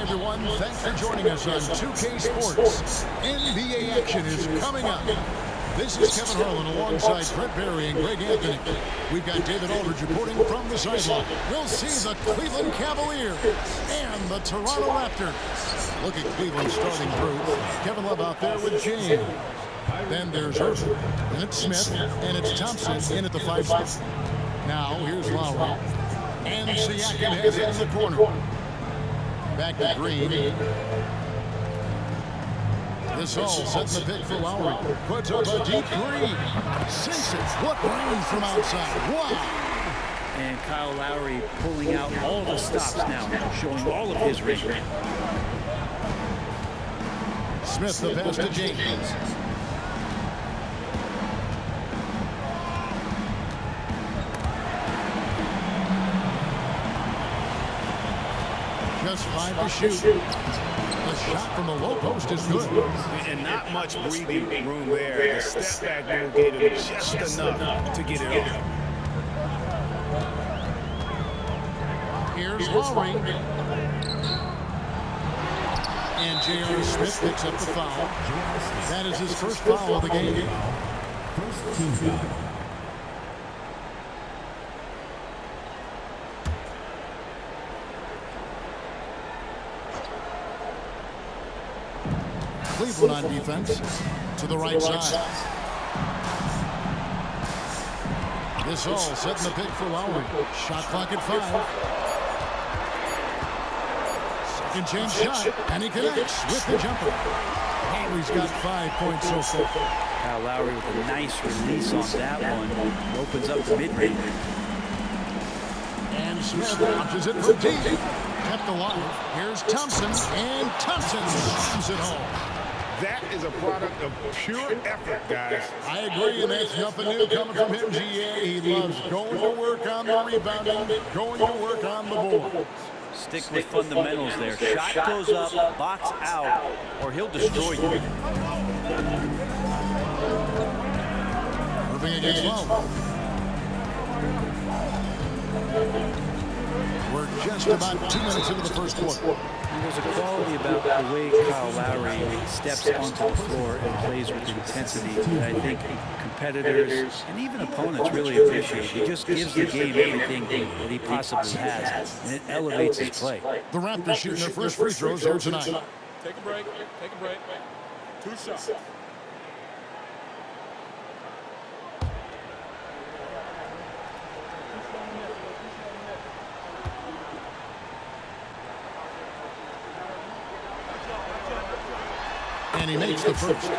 everyone. Thanks for joining us on 2K Sports. NBA action is coming up. This is Kevin Harlan alongside Brett Barry and Greg Anthony. We've got David Aldridge reporting from the sideline. We'll see the Cleveland Cavaliers and the Toronto Raptors. Look at Cleveland starting through. Kevin Love out there with James. Then there's Irving. And it's Smith. And it's Thompson in at the 5 spot. Now here's Lowry. And Siakam has it in the corner. Back to Green. This all setting the pick for Lowry. Puts up a deep three. Sinks it. What range from outside. Wow. And Kyle Lowry pulling out all the stops now, showing all of his range. Smith the pass to James. Just 5 to shoot. The shot from the low post is good. And not much breathing room there. The step back move gave him just enough to get it off. Here's Lowry. And J.R. Smith picks up the foul. That is his first foul of the game. First team foul. Cleveland on defense to the right side. This all setting the pick for Lowry. Shot clock at 5. Second chance shot, and he connects with the jumper. Lowry's got 5 points so far. Kyle Lowry with a nice release on that one. Opens up the mid-range. And Smith launches it from deep. Kept alive. Here's Thompson, and Thompson slams it home. That is a product of pure effort, guys. I agree, and that's nothing new coming from him, GA. He loves going to work on the rebounding, going to work on the board. Stick with fundamentals there. Shot goes up, box out, or he'll destroy you. Moving against Love. We're just about 2 minutes into the first quarter. There's a quality about the way Kyle Lowry steps onto the floor and plays with intensity that I think competitors and even opponents really appreciate. He just gives the game everything that he possibly has, and it elevates his play. The Raptors shooting their first free throws here tonight. Take a break. Take a break. 2 shots. And he makes the first.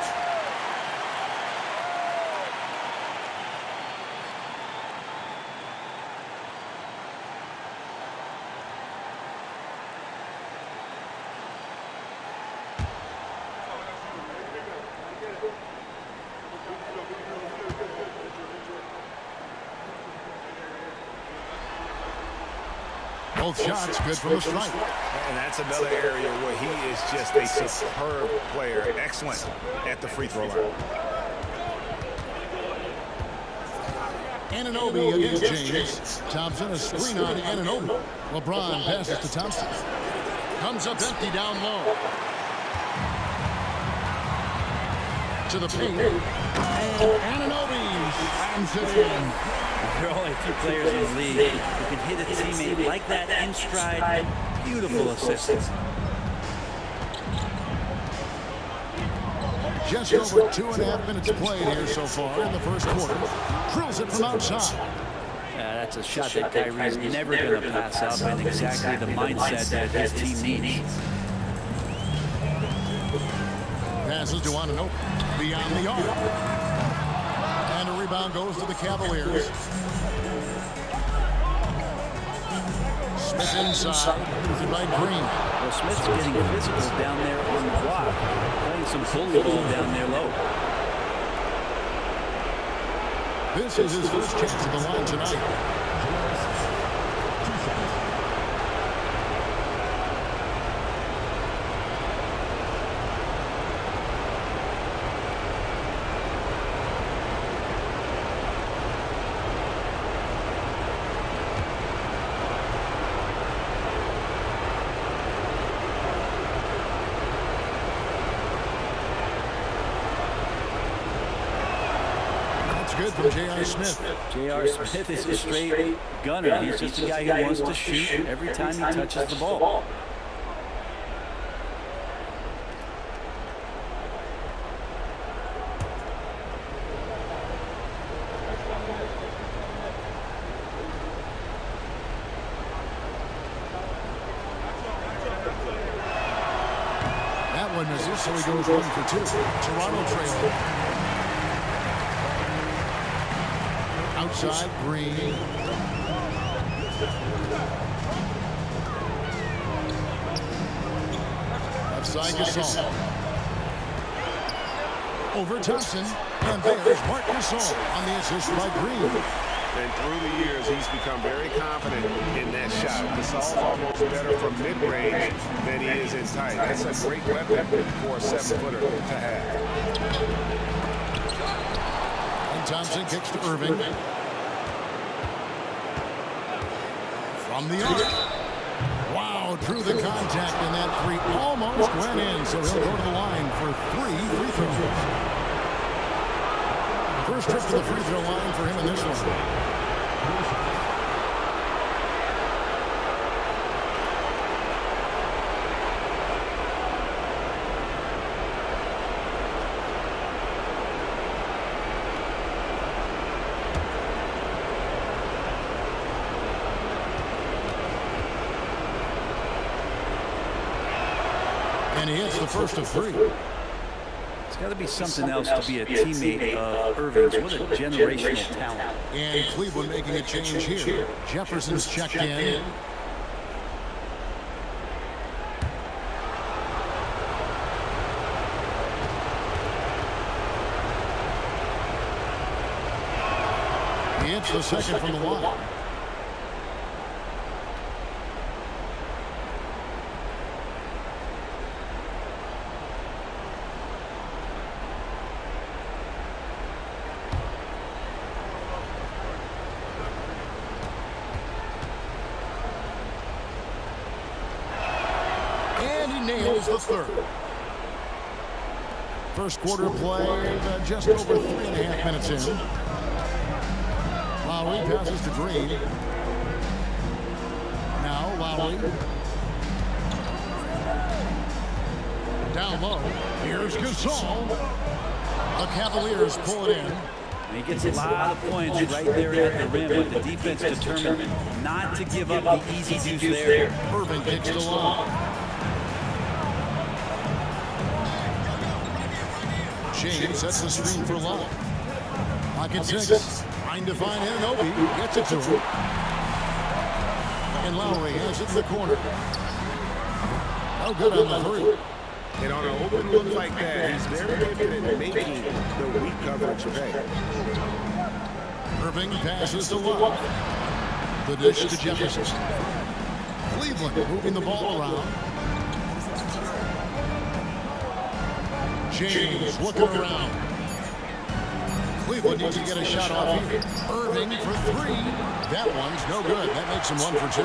Both shots good from the strike. And that's another area where he is just a superb player. Excellent at the free throw line. Anunoby against James. Thompson, a screen on Anunoby. LeBron passes to Thompson. Comes up empty down low. To the paint. And Anunoby slams it in. There are only a few players in the league who can hit a teammate like that in stride. Beautiful assist. Just over 2.5 minutes played here so far in the first quarter. Drills it from outside. That's a shot that Kyrie's never going to pass up, and exactly the mindset that his team needs. Passes to Anunoby. Beyond the arc. And a rebound goes to the Cavaliers. Smith inside. By Green. Well, Smith's getting physical down there on the block. Playing some bully ball down there low. This is his first chance at the line tonight. It's good from J.R. Smith. J.R. Smith is a straight gunner. He's just a guy who wants to shoot every time he touches the ball. One misses, so he goes 1 for 2. Toronto trailing. Outside, Green. Left side, Gasol. Over Thompson. And there's Marc Gasol on the assist by Green. And through the years, he's become very confident in that shot. Gasol's almost better from mid-range than he is in tight. That's a great weapon for a 7-footer to have. And Thompson kicks to Irving. From the arc. Wow, drew the contact, and that three almost went in, so he'll go to the line for 3 free throws. First trip to the free throw line for him in this one. And he hits the first of 3. It's got to be something else to be a teammate of Irving's. What a generational talent. And Cleveland making a change here. Jefferson's checked in. He hits the second from the line. Nails the third. First quarter play, just over 3.5 minutes in. Lowry passes to Green. Now Lowry. Down low. Here's Gasol. The Cavaliers pull it in. And he gets a lot of points right there at the rim, but the defense determined not to give up the easy deuce there. Irving kicks to long. James sets the screen for Love. Pocket 6. Trying to find Anunoby. Gets it to him. And Lowry has it in the corner. No good on the 3. And on an open look like that, he's very good at making the weak coverage pay. Irving passes to Love. The dish to Jefferson. Cleveland moving the ball around. James looking around. Cleveland needs to get a shot off here. Irving for 3. That one's no good. That makes him 1 for 2.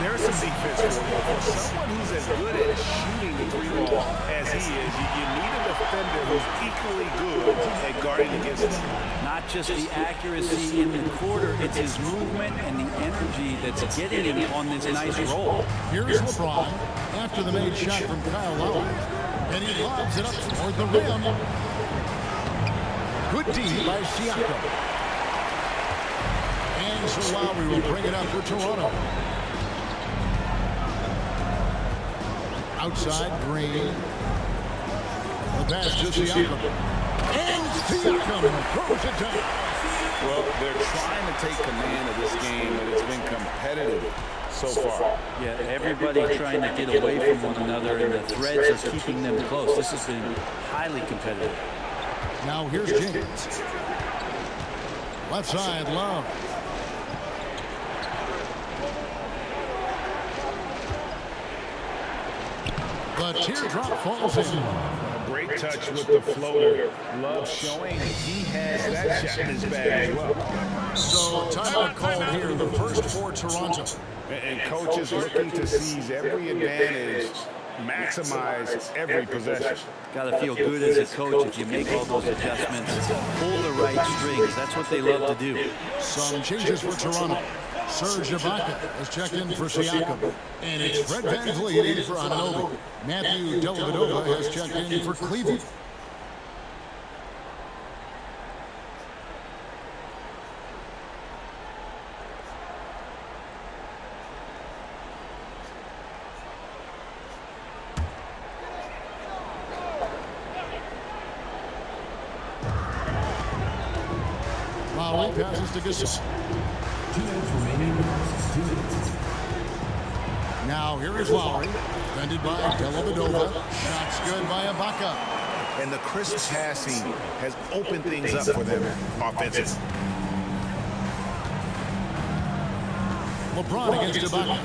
There's some defense for him. For someone who's as good at shooting the 3-ball as he is, you need a defender who's equally good at guarding against him. Not just the accuracy in the quarter, it's his movement and the energy that's getting him on this nice roll. Here's LeBron after the made shot from Kyle Lowry. And he lobs it up toward the rim. Good D by Siakam. And so Lowry will bring it up for Toronto. Outside, Green. The pass to Siakam. And Siakam throws it down. Well, they're trying to take command of this game, and it's been competitive so far. Yeah, everybody trying to get away from one another, and the threads are keeping them close. This has been highly competitive. Now here's James. Left side, Love. The teardrop falls in. Great touch with the floater. Love showing he has that shot in his bag as well. So timeout called here, the first for Toronto. And coach is looking to seize every advantage maximize every possession. Got to feel good as a coach if you make all those adjustments, pull the right strings. That's what they love to do. Some changes for Toronto. Serge Ibaka has checked in for Siakam. And it's Fred VanVleet in for Anunoby. Matthew Dellavedova has checked in for Cleveland. Lowry passes to Gasol. 2 minutes remaining. 2 minutes. Now here is Lowry, defended by Dellavedova. Shots good by Ibaka. And the crisp passing has opened things up for them offensively. LeBron against Ibaka.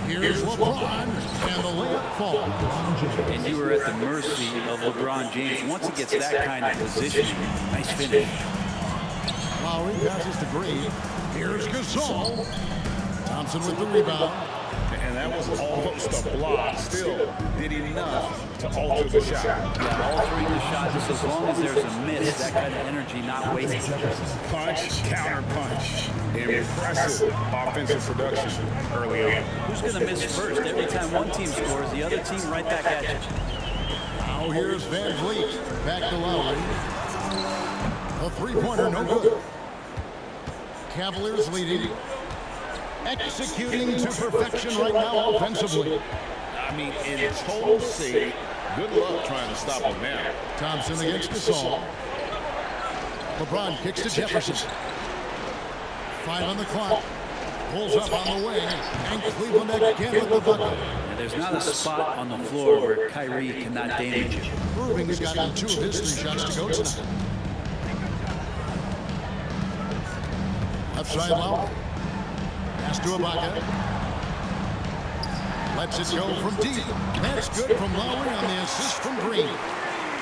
Here's LeBron, and the layup falls. And you are at the mercy of LeBron James. Once he gets that kind of positioning, nice finish. Lowry passes to Green. Here's Gasol. Thompson with the rebound. And that was almost a block. Still did enough to alter the shot. Yeah, altering the shot just as long as there's a miss, that kind of energy not wasted. Punch, counter punch. Impressive offensive production early on. Who's going to miss first? Every time one team scores, the other team right back at you. Now here's VanVleet. Back to Lowry. A three-pointer, no good. Cavaliers leading. Executing to perfection right now offensively. I mean, in total sake, good luck trying to stop him now. Thompson against Gasol. LeBron kicks to Jefferson. 5 on the clock. Pulls up on the wing. And Cleveland again with the bucket. And there's not a spot on the floor where Kyrie cannot damage you. Irving's gotten 2 of his 3 shots to go tonight. Left side Lowry. Pass to Ibaka. Lets it go from deep. That's good from Lowry on the assist from Green.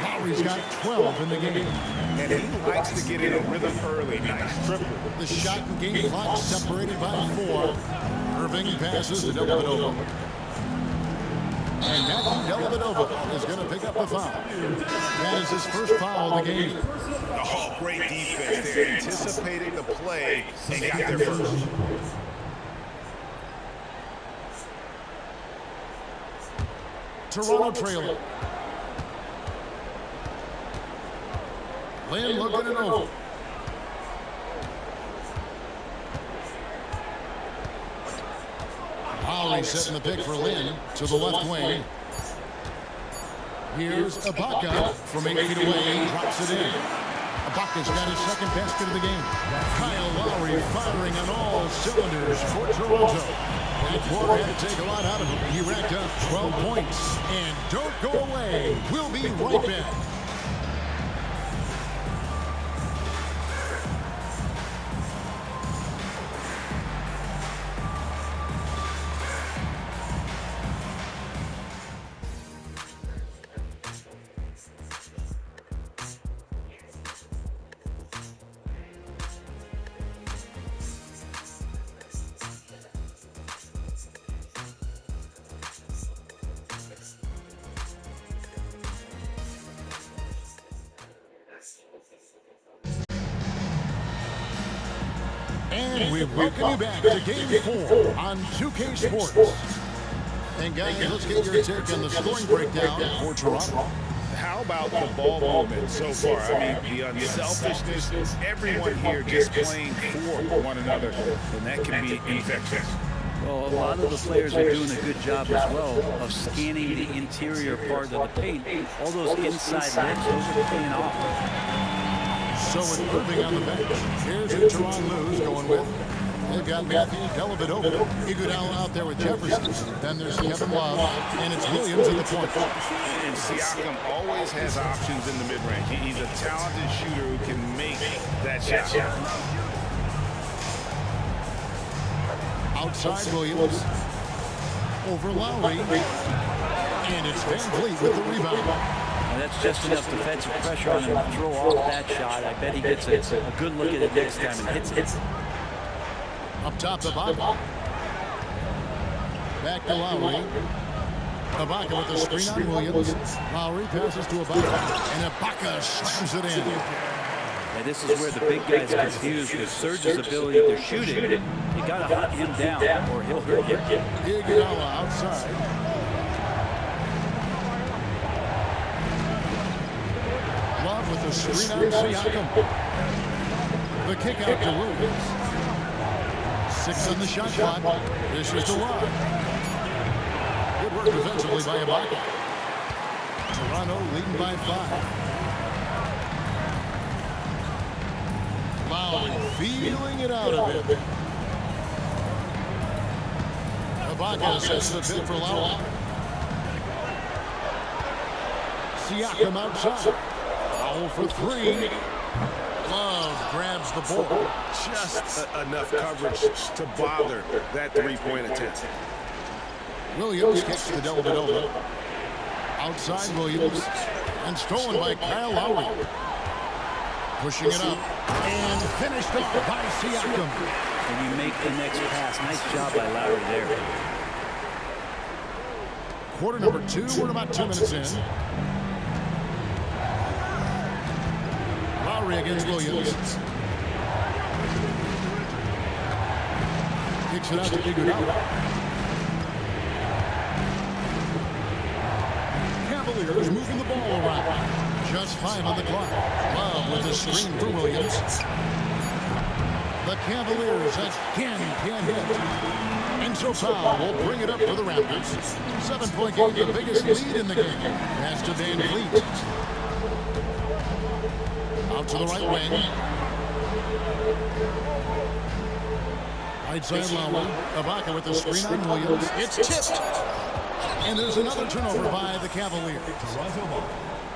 Lowry's got 12 in the game. And he likes to get in a rhythm early. Nice triple. The shot and game clock separated by 4. Irving passes to Dellavedova. And Matthew Dellavedova is going to pick up the foul. That is his first foul of the game. Oh, great defense there. Anticipated the play and got there first. Toronto trailing. Lynn looking it over. Lowry setting the pick for Lynn to the left wing. Here's Ibaka from 8 feet away. Drops it in. Ibaka's got his second basket of the game. Kyle Lowry firing on all cylinders for Toronto. That quarter had to take a lot out of him. He racked up 12 points. And don't go away. We'll be right back. And we welcome you back to Game 4 on 2K Sports. And guys, let's get your take on the scoring breakdown for Toronto. How about the ball movement so far? I mean, the unselfishness, everyone here just playing for one another, and that can be infectious. Well, a lot of the players are doing a good job as well of scanning the interior part of the paint. All those inside looks, those are paying off. So it's Irving on the bench. Here's who Toronto Lou's going with. They've got Matthew Dellavedova. Iguodala out there with Jefferson. Then there's Kevin Love, and it's Williams at the point. And Siakam always has options in the mid-range. He's a talented shooter who can make that shot. Outside Williams. Over Lowry. And it's VanVleet with the rebound. And that's just enough defensive pressure on him to throw off that shot. I bet he gets a good look at it next time and hits it. Up top the bottom. Back to Lowry. Ibaka with the screen on Williams. Lowry passes to Ibaka, and Ibaka slams it in. Yeah, this is where the big guy's confused with Serge's ability to shoot it. You got to hunt him down, or he'll hurt you. Iguodala outside. Love with the screen on Siakam. The kick out to Williams. 6 on the shot clock. This is the Love. Good work defensively by Ibaka. Toronto leading by 5. Lowry feeling it out of it. Ibaka sets the pick for Lowry. Siakam outside. Foul for 3. Love grabs the ball. Just enough coverage to bother that three-point attempt. Williams kicks the Dellavedova. Outside Williams. And stolen by Kyle Lowry. Pushing it up. And finished off by Siakam. And you make the next pass. Nice job by Lowry there. Quarter number 2. We're about 2 minutes in. Lowry against Williams. Kicks it out to Iguodala. Cavaliers moving the ball around. Just 5 on the clock. Love with the screen for Williams. The Cavaliers again can't hit. And so Powell will bring it up for the Raptors. 7-point game, the biggest lead in the game. Pass to Van Vliet. Out to the right wing. Right side Lowry. Ibaka with the screen on Williams. It's tipped. And there's another turnover by the Cavaliers.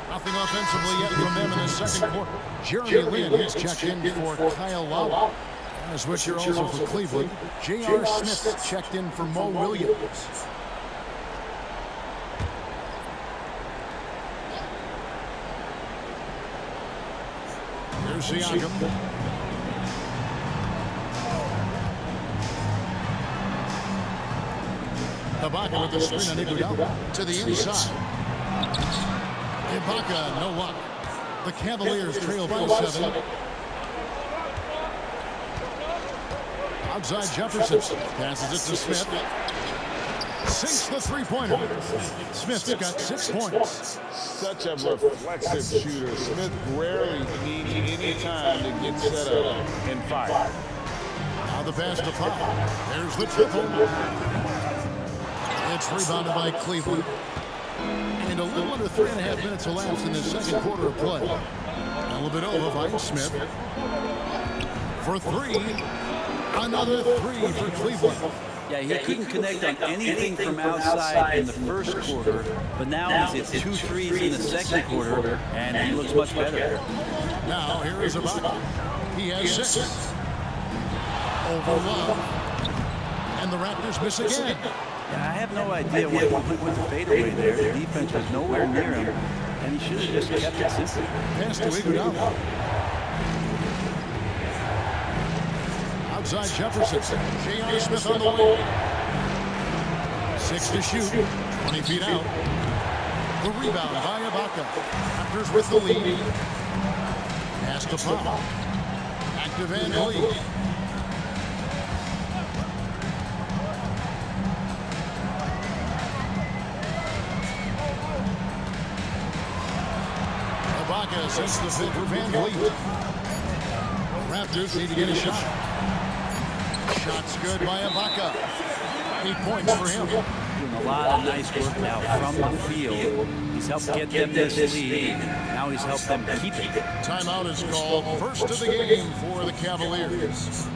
Nothing offensively yet from them in the second quarter. Jeremy Lin is checked in for Kyle Lowry. A switcher also for Cleveland. J.R. Smith checked in for Mo Williams. Here's Siakam. Ibaka with the screen on Iguodala to the inside. Ibaka, no luck. The Cavaliers trail by 7. Outside Jefferson. Passes it to Smith. Sinks the three-pointer. Smith's got 6 points. Such a reflexive shooter. Smith rarely needs any time to get set up and fire. Now the pass to Powell. There's the triple. It's rebounded by Cleveland. And a little under 3.5 minutes elapsed in the second quarter of play. A little bit over by Smith. For 3. Another 3 for Cleveland. Yeah, he couldn't connect on anything from outside in the first quarter, but now he's hit 2 threes in the second quarter, and he looks much better. Now here is Ibaka. He has 6. Over Love. And the Raptors miss again. Yeah, I have no idea what he went to fadeaway there. The defense was nowhere near him, and he should have just kept it simple. Pass to Iguodala. Outside Jefferson. J.R. Smith on the wing. 6 to shoot. 20 feet out. The rebound by Ibaka. Raptors with the lead. Pass to Powell. Back to Van Vliet. Ibaka sets the fit for Van Vliet. Raptors need to get a shot. Shot's good by Ibaka. 8 points for him. Doing a lot of nice work now from the field. He's helped get them this lead. Now he's helped them keep it. Timeout is called. First of the game for the Cavaliers.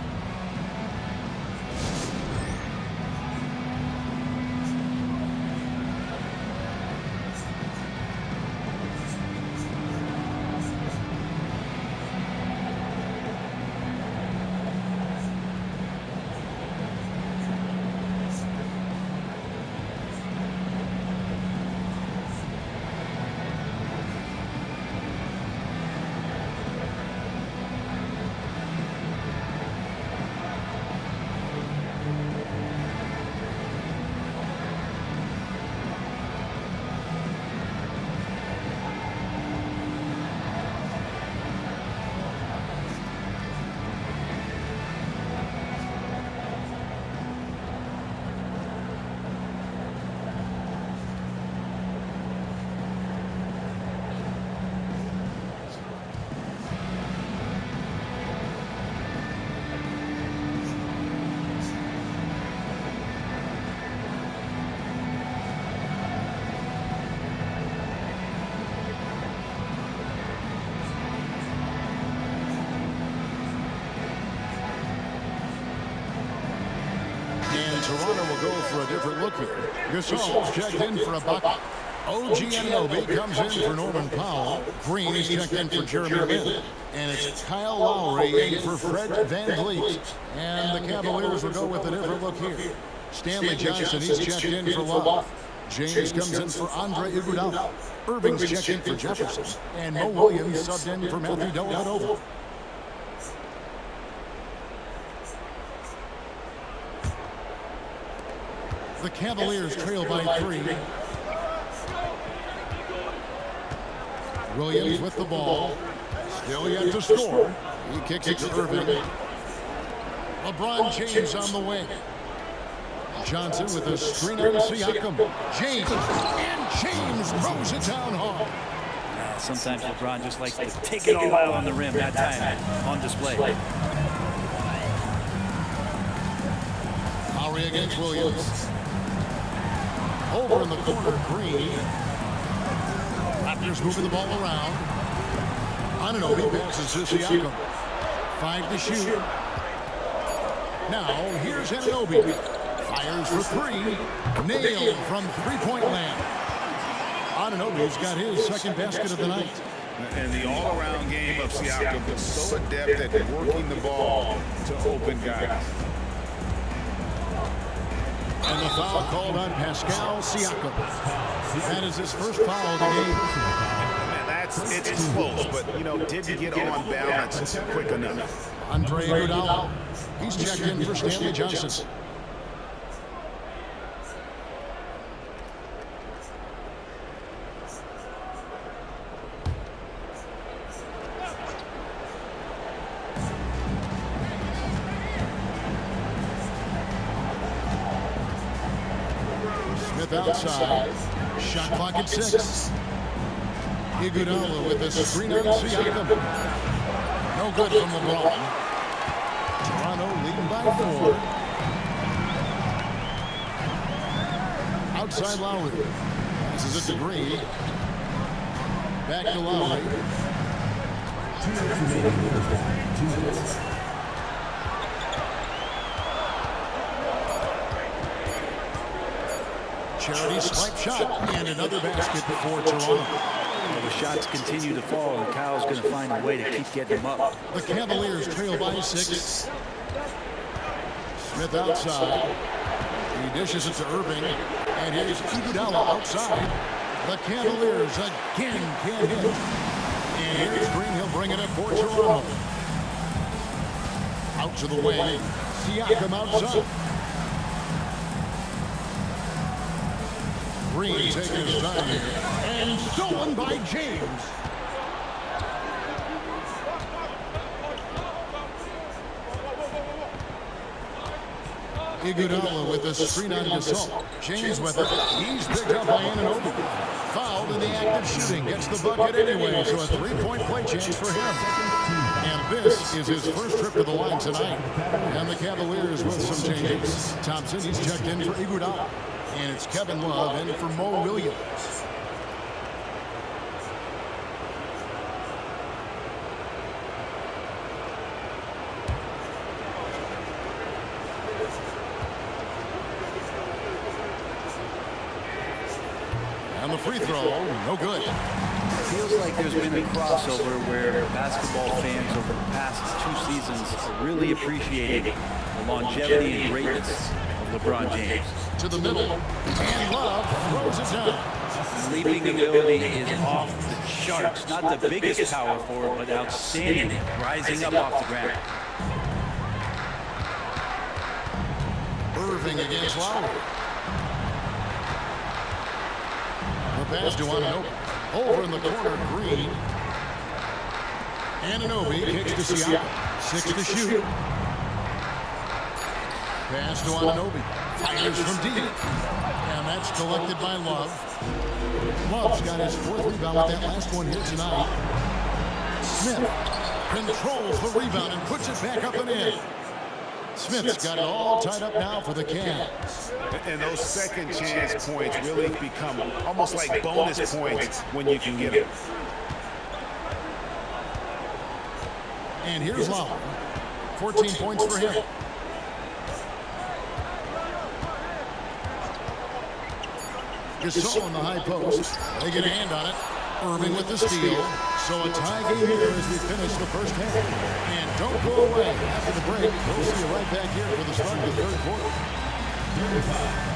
a different look here. Gasol's checked in for a bucket. OG Anunoby comes in for Norman Powell. Green is checked in for Jeremy Lin. And it's Kyle Lowry in for Fred VanVleet. And the Cavaliers will go with a different look here. Stanley Johnson, he's checked in for Love. James comes in for Andre Iguodala. Irving's checked in for Jefferson. And Mo Williams subbed in for Matthew Dellavedova. The Cavaliers trail by 3. Williams with the ball. Still yet to score. He kicks it to Irving. LeBron James on the wing. Johnson with a screen on Siakam. James. And James throws it down hard. Sometimes LeBron just likes to take it all out on the rim. That time on display. Lowry against Williams. Over in the corner, Green. Raptors moving the ball around. Anunoby passes to Siakam. 5 to shoot. Now, here's Anunoby. Fires for 3. Nailed from three-point land. Anunoby's got his second basket of the night. And the all-around game of Siakam was so adept at working the ball to open guys. And the foul called on Pascal Siakam. That is his first foul of the game. It's close, but, didn't get on balance quick enough. Andre Iguodala. He's checked in for Stanley Johnson. Smith outside. Shot clock at 6. Iguodala with a screen on Siakam. No good from LeBron. Toronto leading by 4. Outside Lowry. This is a Green. Back to Lowry. 2 minutes remaining in the first half. 2 minutes. Charity swipe shot and another basket for Toronto. Well, the shots continue to fall, and Kyle's going to find a way to keep getting them up. The Cavaliers trail by 6. Smith outside. He dishes it to Irving. And here's Iguodala outside. The Cavaliers again can't hit. And here's Green. He'll bring it up for Toronto. Out to the wing. Siakam outside. Green taking his time here. And stolen by James. Iguodala with the screen on Gasol. James with it. He's picked up by Anunoby. Fouled in the act of shooting. Gets the bucket anyway, so a 3-point play chance for him. And this is his first trip to the line tonight. And the Cavaliers with some changes. Thompson, he's checked in for Iguodala. And it's Kevin Love in for Mo Williams. And the free throw, no good. Feels like there's been a crossover where basketball fans over the past 2 seasons are really appreciating the longevity and greatness of LeBron James. To the middle, and Love throws it down. Leaping ability is off the charts. Not the biggest power forward, but outstanding, rising up off the ground. Irving against Lowry. The pass to Anunoby. Over in the corner, Green. Anunoby kicks to Siakam. 6 to shoot. Pass to Anunoby. Fires from deep. And that's collected by Love. Love's got his 4th rebound with that last one here tonight. Smith controls the rebound and puts it back up and in. Smith's got it all tied up now for the Cavs. And those second chance points really become almost like bonus points when you can get them. And here's Lowry. 14 points for him. Gasol in the high post. They get a hand on it. Irving with the steal. So a tie game here as we finish the first half. And don't go away after the break. We'll see you right back here for the start of the third quarter. 35.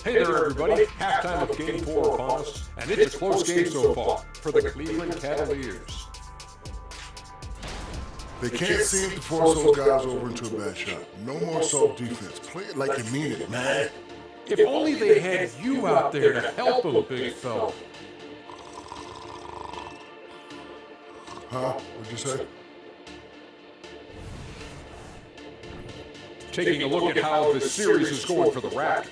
Hey there, everybody. Halftime of Game 4 upon us, and it's a close game so far for the Cleveland Cavaliers. They can't seem to force those guys over into a bad shot. No more self-defense. Play it like you mean it, man. If only they had you out there to help them, big fella. Huh? What'd you say? Taking a look at how this series is going for the Raptors.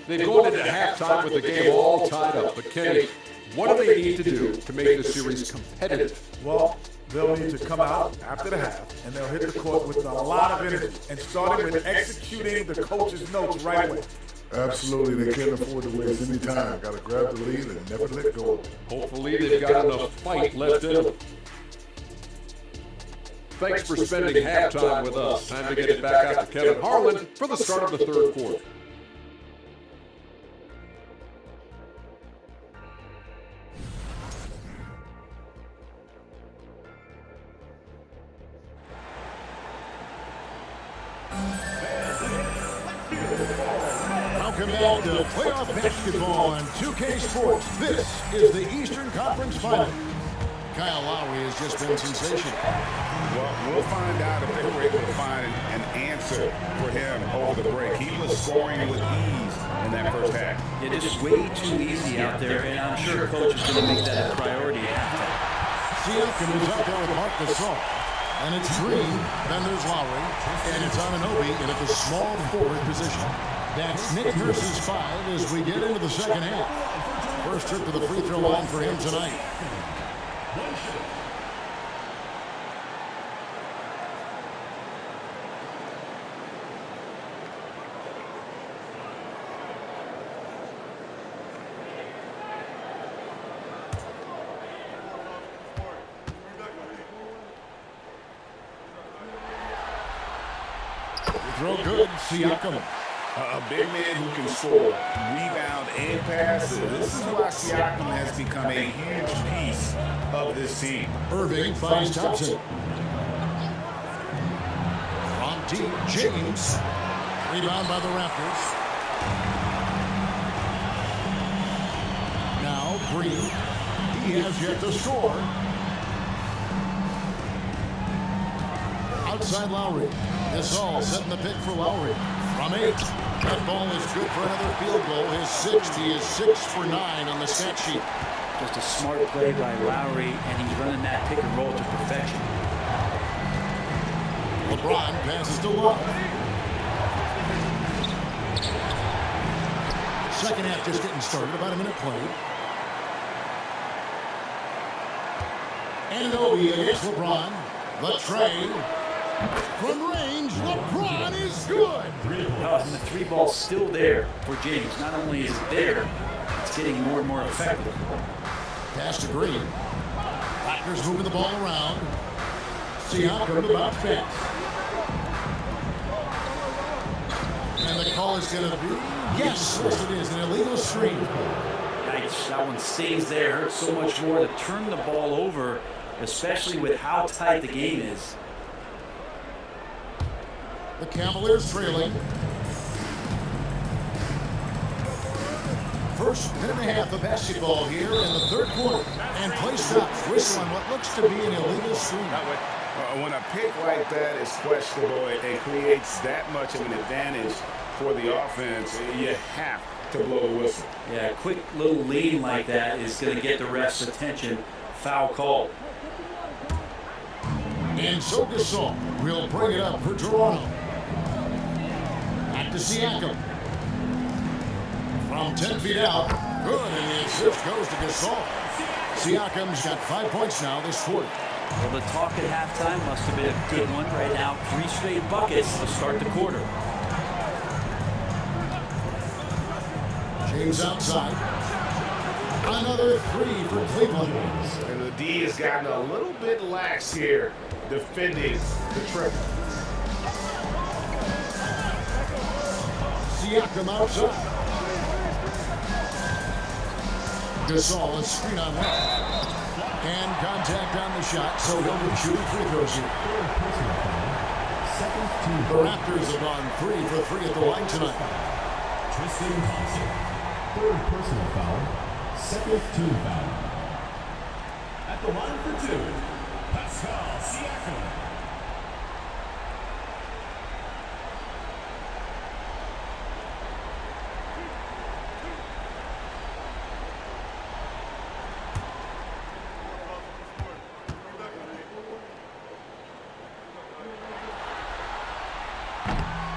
They've gone into halftime with the game all tied up. But Kenny, what do they need to do to make this series competitive? Well, they'll need to come out after the half, and they'll hit the court with a lot of energy, and starting with executing the coach's notes right away. Absolutely, they can't afford to waste any time. Got to grab the lead and never let go of it. Hopefully they've got enough fight left in them. Thanks for spending halftime with us. Time to get it back out to Kevin Harlan for the start of the third quarter. Welcome back to playoff basketball on 2K Sports. This is the Eastern Conference Final. Kyle Lowry has just been sensational. Well, we'll find out if they were able to find an answer for him over the break. He was scoring with ease in that first half. It is way too easy out there, and I'm sure coach is going to make that a priority at halftime. Siakam is out there with Marc Gasol. And it's Green, then there's Lowry, and it's Anunoby in at the small forward position. That's Nick Nurse's 5 as we get into the second half. First trip to the free throw line for him tonight. Throw good, Siakam. A big man who can score, rebound, and pass. This is why Siakam has become a huge piece of this team. Irving finds Thompson. From deep, James. Rebound by the Raptors. Now Green. He has yet to score. Outside Lowry. Gasol setting the pick for Lowry. From 8. That ball is good for another field goal. His 6th. He is 6 for 9 on the stat sheet. Just a smart play by Lowry, and he's running that pick and roll to perfection. LeBron passes to Love. Second half just getting started. About a minute played. Anunoby against LeBron. The tray. From range, LeBron is good. And the 3 ball's still there for James. Not only is it there, it's getting more and more effective. Pass to Green. Raptors moving the ball around. Siakam about fence. And the call is going to be, yes, it is, an illegal screen. Nice. That one stays there. Hurts so much more to turn the ball over, especially with how tight the game is. The Cavaliers trailing. First minute and a half of basketball here in the third quarter. And play stops. Whistle on what looks to be an illegal screen. When a pick like that is questionable and creates that much of an advantage for the offense, you have to blow the whistle. Yeah, a quick little lean like that is going to get the ref's attention. Foul call. And so Gasol will bring it up for Toronto. Back to Siakam. From 10 feet out. Good, and the assist goes to Gasol. Siakam's got 5 points now this quarter. Well, the talk at halftime must have been a good one. Right now, 3 straight buckets to start the quarter. James outside. Another 3 for Cleveland. And the D has gotten a little bit lax here defending the triple. Siakam outside. Gasol, a screen on left. And contact on the shot, so he'll be shooting free throws here. The Raptors have gone 3 for 3 at the line tonight. Tristan Thompson, 3rd personal foul, 2nd team foul. At the line for 2, Pascal Siakam.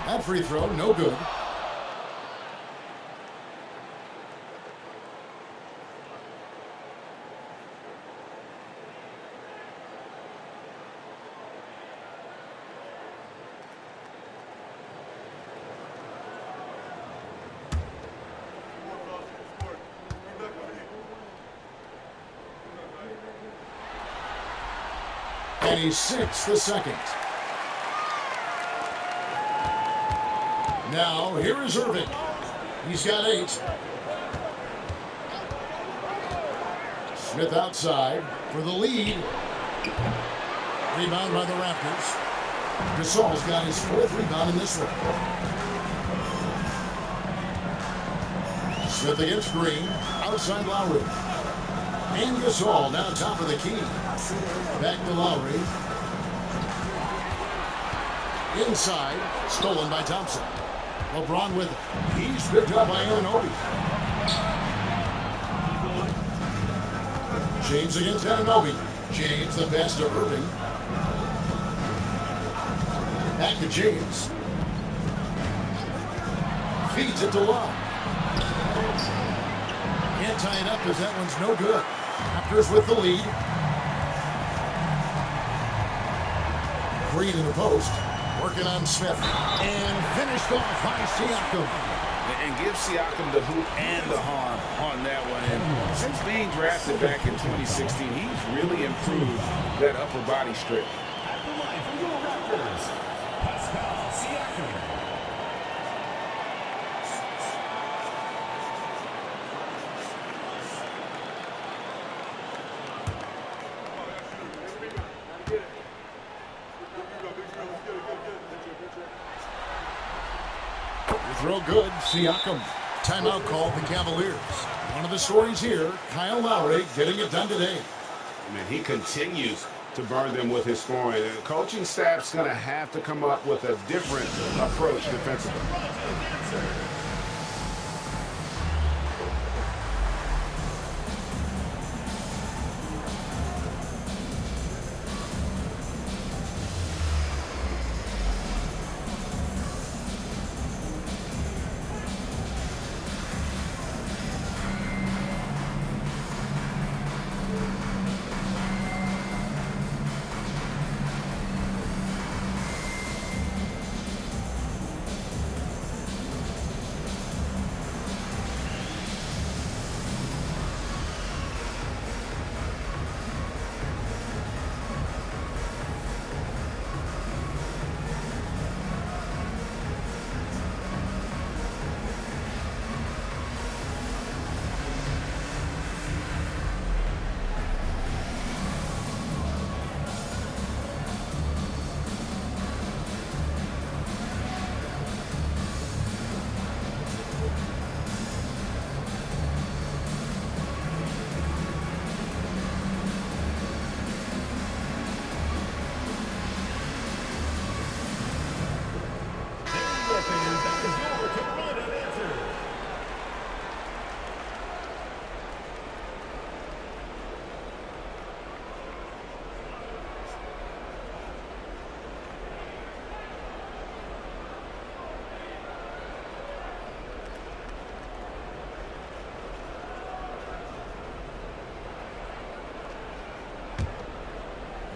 That free throw, no good. And he's 6 the second. Now, here is Irving. He's got 8. Smith outside for the lead. Rebound by the Raptors. Gasol's got his 4th rebound in this one. Smith against Green. Outside Lowry. And Gasol now top of the key. Back to Lowry. Inside. Stolen by Thompson. LeBron with it. He's picked up by Anunoby. James against Anunoby. James the pass to Irving. Back to James. Feeds it to Love. Can't tie it up as that one's no good. Raptors with the lead. Green in the post. Working on Smith. And finished off by Siakam. And give Siakam the hoop and the harm on that one. And since being drafted back in 2016, he's really improved that upper body strip. At the line for your Raptors, Pascal Siakam. Throw good. Siakam. Timeout called the Cavaliers. One of the stories here, Kyle Lowry getting it done today. I mean, he continues to burn them with his scoring. The coaching staff's going to have to come up with a different approach defensively.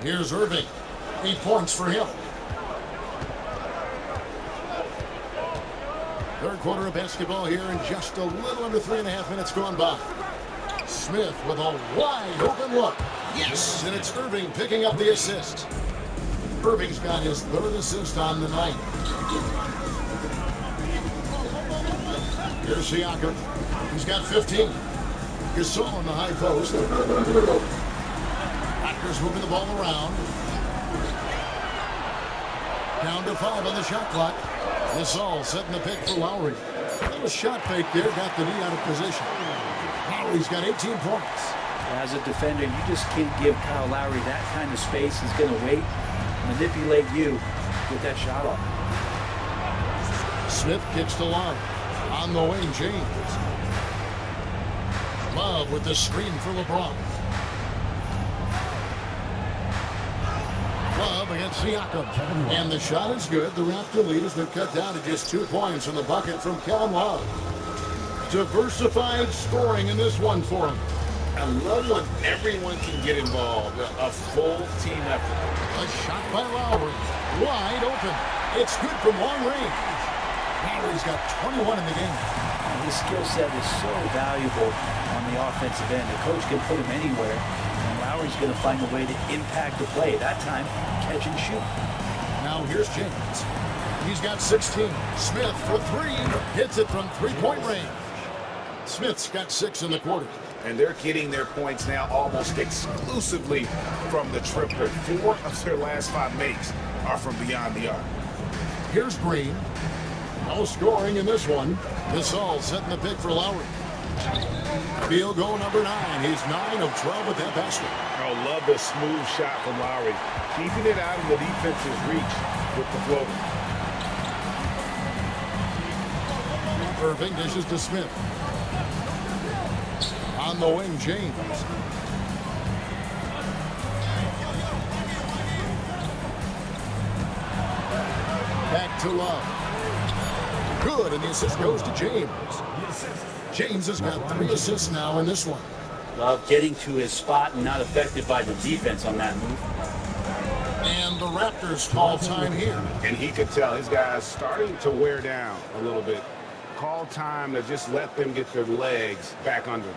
Here's Irving. 8 points for him. Third quarter of basketball here in just a little under 3.5 minutes gone by. Smith with a wide open look. Yes, and it's Irving picking up the assist. Irving's got his 3rd assist on the night. Here's Siakam. He's got 15. Gasol in the high post. Raptors moving the ball around. Down to 5 on the shot clock. Gasol setting the pick for Lowry. A little shot fake there, got the knee out of position. Lowry's got 18 points. As a defender, you just can't give Kyle Lowry that kind of space. He's going to wait, manipulate you, get that shot off. Smith kicks to Love. On the wing, James. Love with the screen for LeBron. Love against Siakam. And the shot is good. The Raptor lead has been cut down to just 2 points on the bucket from Kevin Love. Diversified scoring in this one for him. I love when everyone can get involved. A full team effort. A shot by Lowry. Wide open. It's good from long range. Lowry's got 21 in the game. His skill set is so valuable on the offensive end. The coach can put him anywhere, and Lowry's going to find a way to impact the play. That time, catch and shoot. Now here's James. He's got 16. Smith for 3. Hits it from 3-point range. Smith's got 6 in the quarter. And they're getting their points now almost exclusively from the triple. 4 of their last 5 makes are from beyond the arc. Here's Green. No scoring in this one. Gasol setting the pick for Lowry. Field goal number 9. He's 9 of 12 with that basket. Oh, love the smooth shot from Lowry. Keeping it out of the defense's reach with the floater. Irving dishes to Smith. On the wing, James. Back to Love. Good, and the assist goes to James. James has got 3 assists now in this one. Love getting to his spot and not affected by the defense on that move. And the Raptors call time here. And he could tell his guys starting to wear down a little bit. Call time to just let them get their legs back under them.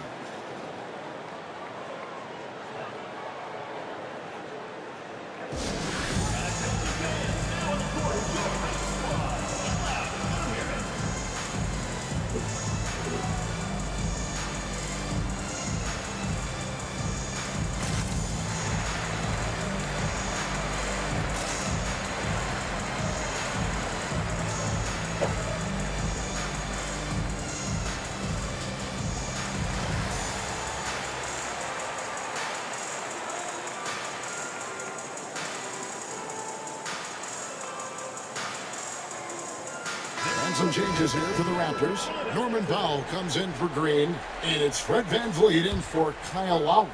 on some changes here for the Raptors. Norman Powell comes in for Green, and it's Fred VanVleet in for Kyle Lowry.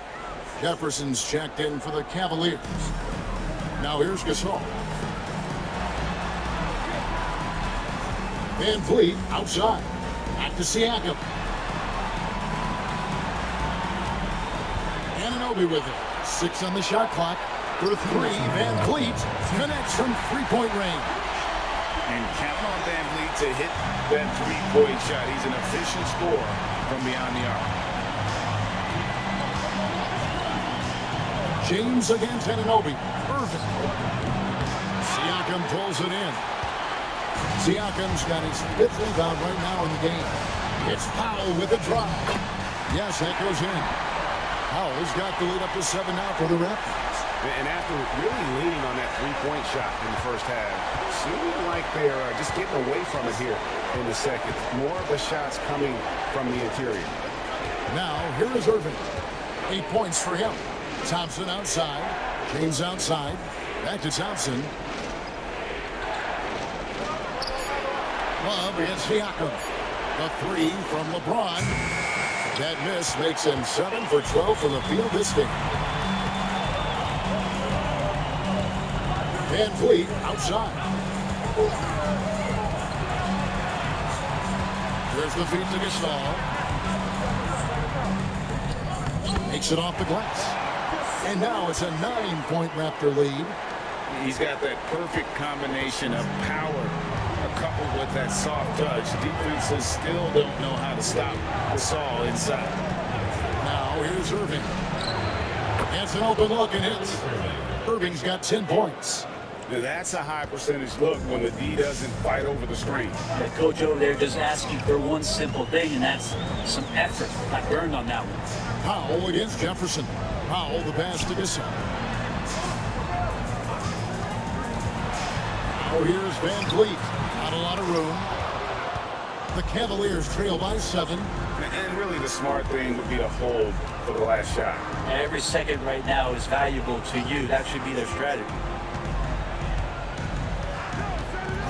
Jefferson's checked in for the Cavaliers. Now here's Gasol. VanVleet outside. Back to Siakam. Anunoby with it. 6 on the shot clock. For 3, VanVleet connects from three-point range. And count on VanVleet to hit that three-point shot. He's an efficient scorer from beyond the arc. James against Anunoby. Irving. Siakam pulls it in. Siakam's got his 5th rebound right now in the game. It's Powell with the drive. Yes, that goes in. Powell's got the lead up to 7 now for the Raptors. And after really leaning on that three-point shot in the first half, seeming like they're just getting away from it here in the second. More of the shots coming from the interior. Now, here is Irving. 8 points for him. Thompson outside. James outside. Back to Thompson. Love against Siakam. The 3 from LeBron. That miss makes him 7 for 12 from the field this game. VanVleet outside. There's the feed to Gasol. Makes it off the glass. And now it's a 9-point Raptor lead. He's got that perfect combination of power coupled with that soft touch. Defenses still don't know how to stop Gasol inside. Now here's Irving. Gets an open look and hits. Irving's got 10 points. Now that's a high percentage look when the D doesn't fight over the screen. The coach over there just asking for one simple thing, and that's some effort. Got burned on that one. Powell against Jefferson. Powell the pass to Gasol. Now here's VanVleet. Not a lot of room. The Cavaliers trail by 7. And really the smart thing would be to hold for the last shot. Every second right now is valuable to you. That should be their strategy.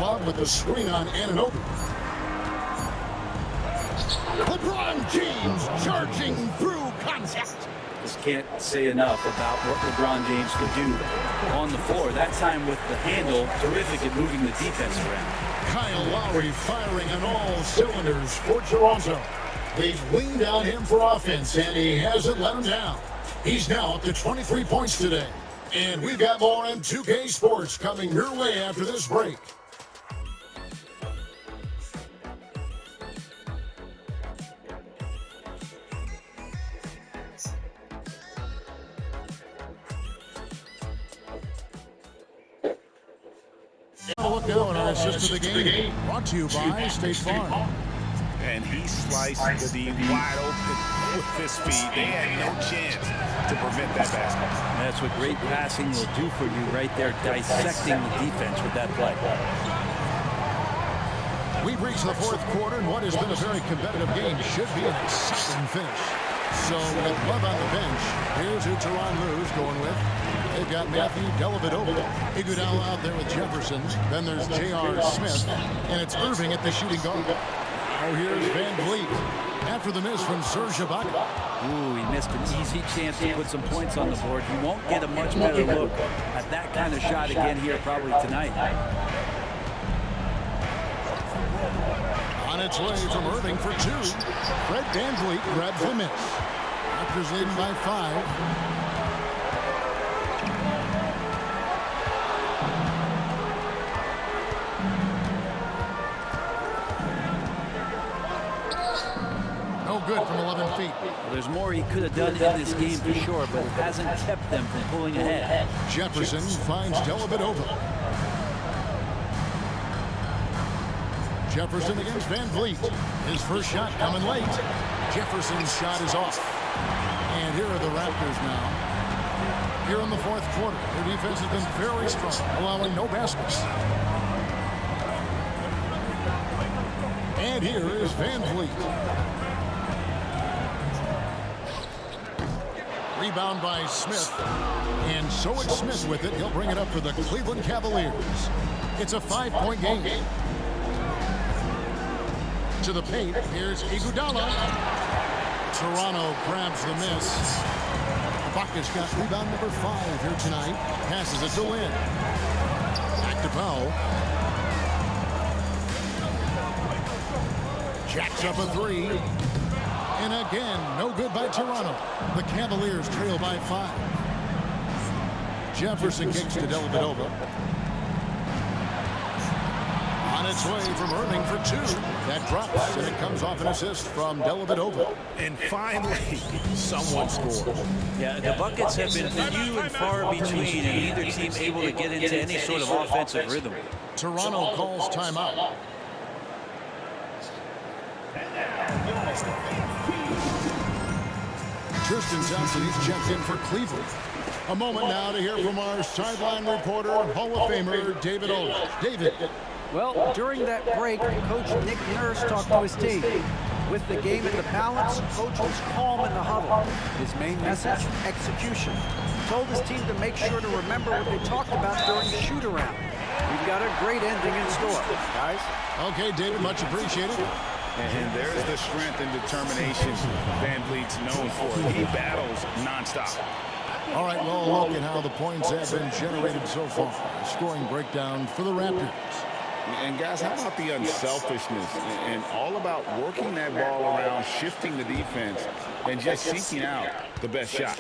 Love with the screen on Anunoby. LeBron James charging through contact. Just can't say enough about what LeBron James could do on the floor. That time with the handle, terrific at moving the defense around. Kyle Lowry firing on all cylinders for Toronto. They've leaned on him for offense, and he hasn't let him down. He's now up to 23 points today. And we've got more on 2K Sports coming your way after this break. A look now at our assist of the game. Brought to you by State Farm. And he sliced the D wide open with this feed. They had no chance to prevent that basket. That's what great passing will do for you right there, dissecting the defense with that play. We've reached the 4th quarter, and what has been a very competitive game should be an exciting finish. So with Love on the bench, here's who Tyronn Lue's going with. They've got Matthew Dellavedova. Iguodala out there with Jefferson. Then there's J.R. Smith. And it's Irving at the shooting guard. Oh, here's VanVleet. After the miss from Serge Ibaka. Ooh, he missed an easy chance to put some points on the board. He won't get a much better look at that kind of shot again here probably tonight. On its way from Irving for 2. Fred VanVleet grabs the miss. Raptors leading by 5. No good from 11 feet. Well, there's more he could have done in this game for sure, but it hasn't kept them from pulling ahead. Jefferson finds Dellavedova. Jefferson against VanVleet. His first shot coming late. Jefferson's shot is off. And here are the Raptors now. Here in the 4th quarter, their defense has been very strong, allowing no baskets. And here is VanVleet. Rebound by Smith. And so it's Smith with it. He'll bring it up for the Cleveland Cavaliers. It's a 5-point game. into the paint. Here's Iguodala. Toronto grabs the miss. Ibaka's got rebound number 5 here tonight. Passes it to Lynn. Back to Powell. Jacks up a 3. And again, no good by Toronto. The Cavaliers trail by 5. Jefferson kicks to Dellavedova. On its way from Irving for 2. That drops, and it comes off an assist from Dellavedova. And finally, someone scores. Yeah, the buckets have been few and far between, and neither team able to get into any sort of offensive rhythm. Toronto calls timeout. Tristan Thompson, he's checked in for Cleveland. A moment now to hear from our sideline reporter, Hall of Famer David Aldridge. David. Well, during that break, Coach Nick Nurse talked to his team. With the game in the balance, Coach was calm in the huddle. His main message, execution. He told his team to make sure to remember what they talked about during the shoot-around. We've got a great ending in store, guys. Okay, David, much appreciated. And there's the strength and determination Van Vliet's known for. He battles nonstop. All right, well, look at how the points have been generated so far. Scoring breakdown for the Raptors. And guys, how about the unselfishness and all about working that ball around, shifting the defense, and just seeking out the best shot.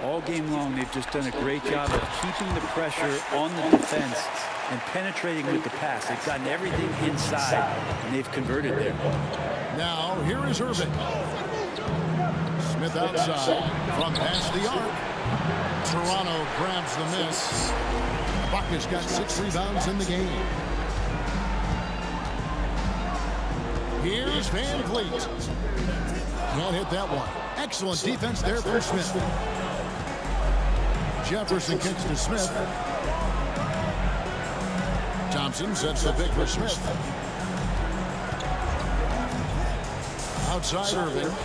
All game long, they've just done a great job of keeping the pressure on the defense and penetrating with the pass. They've gotten everything inside, and they've converted there. Now, here is Irving. Smith outside from past the arc. Toronto grabs the miss. Ibaka's got 6 rebounds in the game. Here's Van Vliet. Can't hit that one. Excellent defense there for Smith. Jefferson kicks to Smith. Thompson sets the pick for Smith. Outside Irving.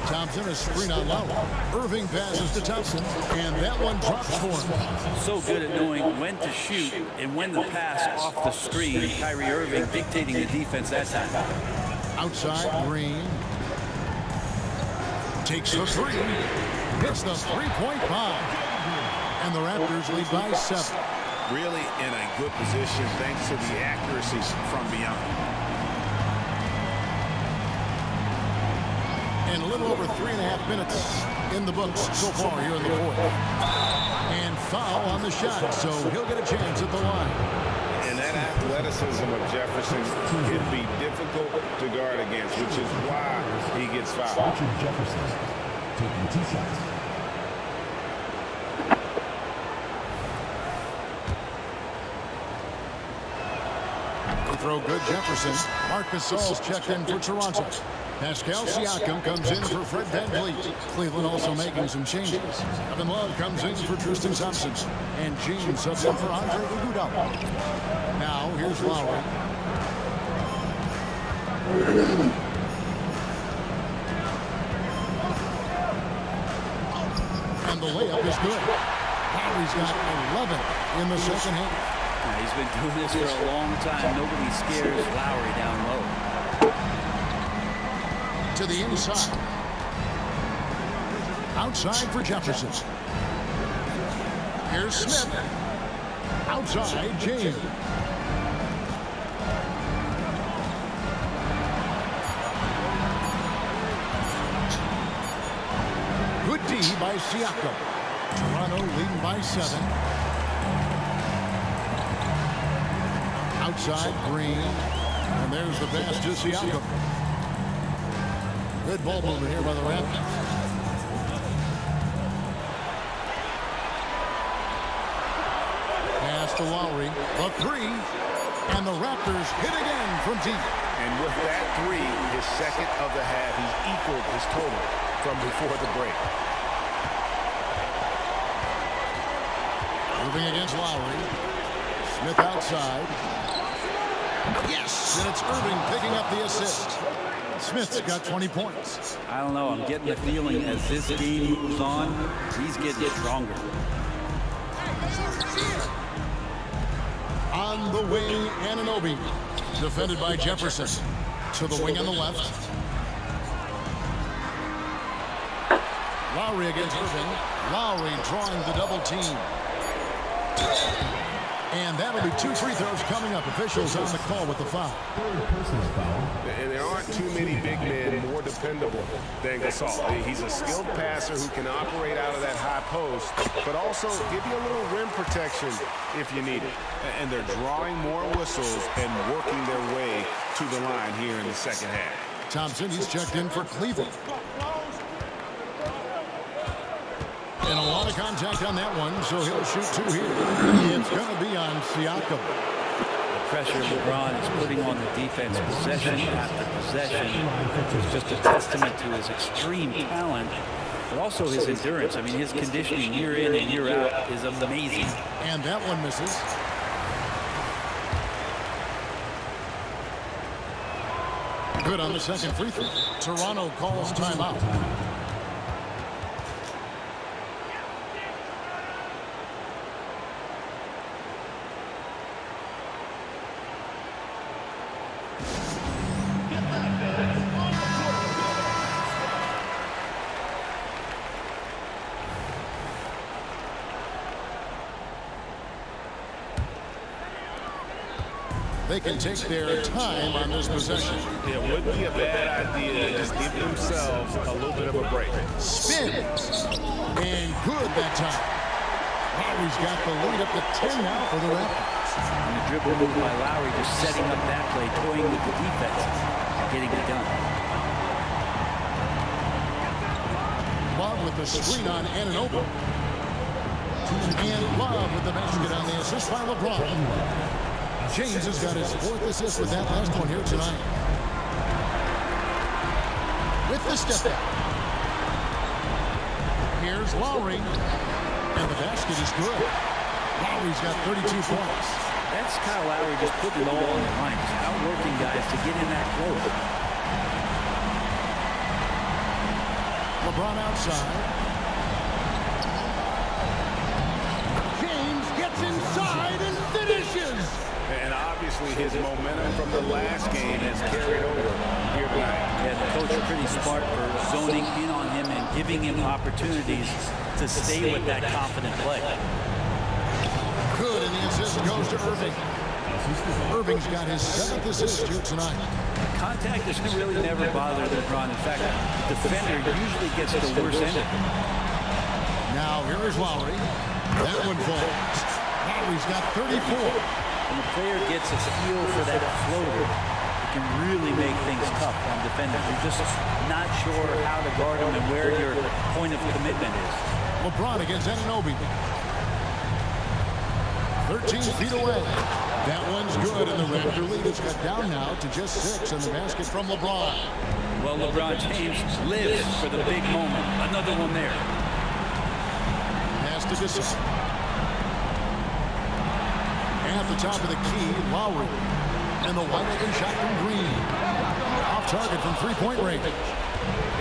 Thompson, a screen on Lowry. Irving passes to Thompson, and that one drops for him. So good at knowing when to shoot and when to pass off the screen. Kyrie Irving dictating the defense that time. Outside Green. Takes the 3. Hits the 3-point bomb. And the Raptors lead by 7. Really in a good position thanks to the accuracy from beyond. And a little over 3.5 minutes in the books so far here in the 4th. And foul on the shot, so he'll get a chance at the line. And that athleticism of Jefferson can be difficult to guard against, which is why he gets fouled. Jefferson taking 2 shots. Throw good Jefferson. Marc Gasol's checked in for Toronto. Pascal Siakam comes in for Fred Van Vliet. Cleveland also making some changes. Kevin Love comes in for Tristan Thompson. And James subs in for Andre Iguodala. Now, here's Lowry. And the layup is good. Lowry's got 11 in the second half. He's been doing this for a long time. Nobody scares Lowry down low. To the inside. Outside for Jefferson. Here's Smith. Outside, James. Good D by Siakam. Toronto leading by 7. Outside, Green. And there's the pass to Siakam. Good ball movement here by the Raptors. Pass to Lowry. A 3. And the Raptors hit again from deep. And with that 3, his second of the half, he's equaled his total from before the break. Moving against Lowry. Smith outside. Yes, and it's Irving picking up the assist. Smith's got 20 points. I don't know. I'm getting the feeling as this game moves on, he's getting stronger. On the wing, Anunoby. Defended by Jefferson. To the wing on the left. Lowry against Irving. Lowry drawing the double team. And that'll be 2 free throws coming up. Officials on the call with the foul. And there aren't too many big men more dependable than Gasol. He's a skilled passer who can operate out of that high post, but also give you a little rim protection if you need it. And they're drawing more whistles and working their way to the line here in the second half. Thompson, he's checked in for Cleveland. And a lot of contact on that one, so he'll shoot 2 here. It's going to be on Siakam. The pressure LeBron is putting on the defense possession after possession is just a testament to his extreme talent, but also his endurance. I mean, his conditioning year in and year out is amazing. And that one misses. Good on the second free throw. Toronto calls timeout. They can take their time on this possession. It wouldn't be a bad idea to just give themselves a little bit of a break. Spins. And good that time. Lowry's got the lead up to 10 now for the Raptors. And the dribble move by Lowry just setting up that play, toying with the defense, getting it done. Love with the screen on Anunoby. And Love with the basket on the assist by LeBron. James has got his 4th assist with that last one here tonight. With the step back. Here's Lowry. And the basket is good. Lowry's got 32 points. That's Kyle Lowry just putting it all on the line, just outworking guys to get in that close. LeBron outside. James gets inside and finishes. And obviously his momentum from the last game has carried over here tonight. Yeah, the coach is pretty smart for zoning in on him and giving him opportunities to stay with that confident play. Good, and the assist goes to Irving. Irving's got his 7th assist here tonight. Contact has really never bothered LeBron. In fact, the defender usually gets the worst end of it. Now here is Lowry. That one falls. Lowry's got 34. When the player gets a feel for that floater, it can really make things tough on defenders. You're just not sure how to guard them and where your point of commitment is. LeBron against Anunoby. 13 feet away. That one's good, and the Raptor lead is cut down now to just 6 on the basket from LeBron. Well, LeBron James lives for the big moment. Another one there. Pass to Gasol. At the top of the key, Lowry. And the wide-open shot from Green. Off target from 3-point range.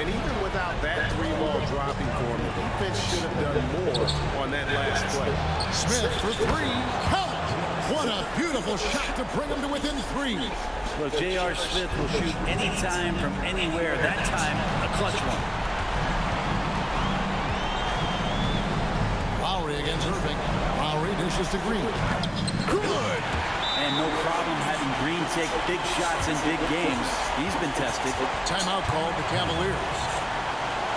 And even without that 3-ball dropping for him, the defense should have done more on that last play. Smith for 3. Count! What a beautiful shot to bring him to within 3. Look, J.R. Smith will shoot anytime from anywhere. That time, a clutch one. Lowry against Irving. Lowry dishes to Green. Good! And no problem having Green take big shots in big games. He's been tested. Timeout called the Cavaliers.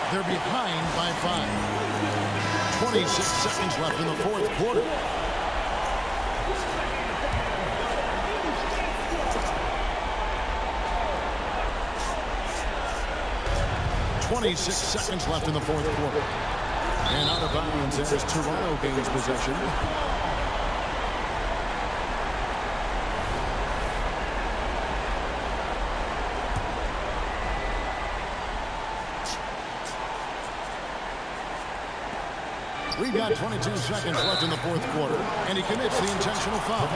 They're behind by 5. 26 seconds left in the 4th quarter. .26 seconds left in the 4th quarter. And out of bounds as Toronto gains possession. We've got 22 seconds left in the 4th quarter, and he commits the intentional foul.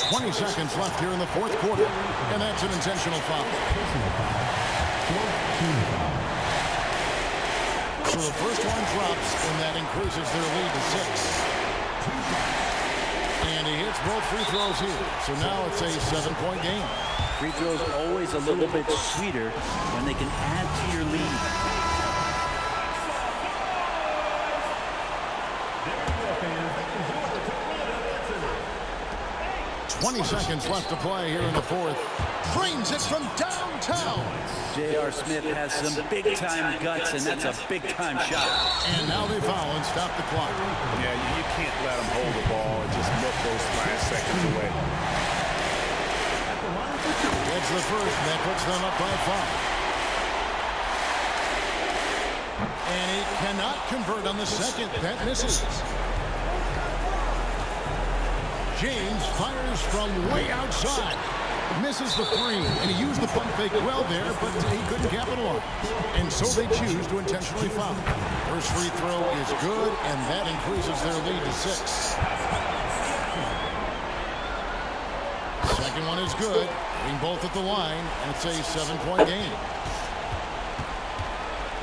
20 seconds left here in the 4th quarter, and that's an intentional foul. So the first one drops, and that increases their lead to 6. And he hits both free throws here. So now it's a 7-point game. Free throws always a little bit sweeter when they can add to your lead. 20 seconds left to play here in the fourth. Drains it from downtown. J.R. Smith has some big-time guts, and that's a big-time shot. And now they foul and stop the clock. Yeah, you can't let them hold the ball and just milk those last seconds away. It's the first, and that puts them up by 5. And he cannot convert on the second. That misses. James fires from way outside. Misses the three, and he used the pump fake well there, but he couldn't capitalize. And so they choose to intentionally foul. First free throw is good, and that increases their lead to 6. Second one is good. Being both at the line, and it's a 7-point game.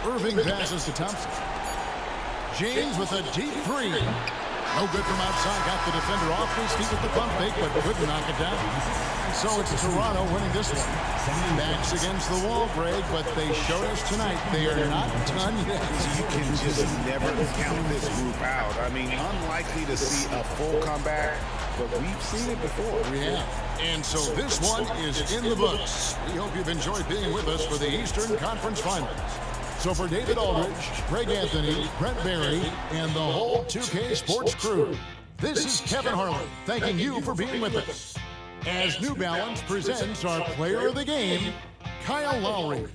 Irving passes to Thompson. James with a deep three. No good from outside. Got the defender off his feet with the pump fake, but couldn't knock it down. So it's Toronto winning this one. Backs against the wall, Greg, but they showed us tonight they are not done yet. You can just never count this group out. I mean, unlikely to see a full comeback, but we've seen it before. We have. And so this one is in the books. We hope you've enjoyed being with us for the Eastern Conference Finals. So for David Aldridge, Greg Anthony, Brent Barry, and the whole 2K Sports crew, this is Kevin Harlan thanking you for being with us as New Balance presents our player of the game, Kyle Lowry.